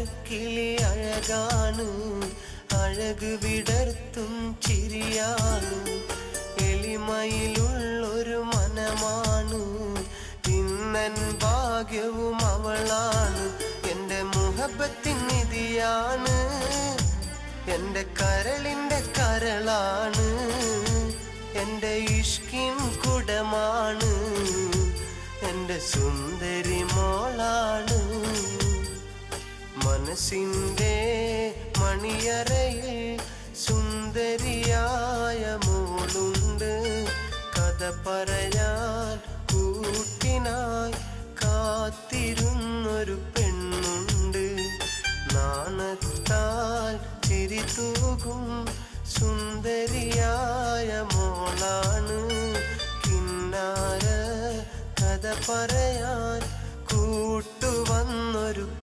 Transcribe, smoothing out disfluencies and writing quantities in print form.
മലർക്കിളി അഴകാണ്, അഴക് വിടർത്തും ചിരിയാണ്, എളിമയിലുള്ളൊരു മനമാണ്, ഇന്നൻ ഭാഗ്യവും അവളാണ്. എൻ്റെ മുഹബത്തിൻ നിധിയാണ്, എൻ്റെ കരളിൻ്റെ കരളാണ്, എൻ്റെ ഇഷ്കിൻ കുടമാണ്, എൻ്റെ സുന്ദരി മോളാണ്. മനസ്സിൻ്റെ മണിയറയിൽ സുന്ദരിയായ മോളുണ്ട്, കഥ പറയാൻ കൂട്ടിനായി കാത്തിരുന്നൊരു പെണ്ണുണ്ട്. നാണത്താൽ ചിരി തൂകും സുന്ദരിയായ മോളാണ്, കിന്നാര കഥ പറയാൻ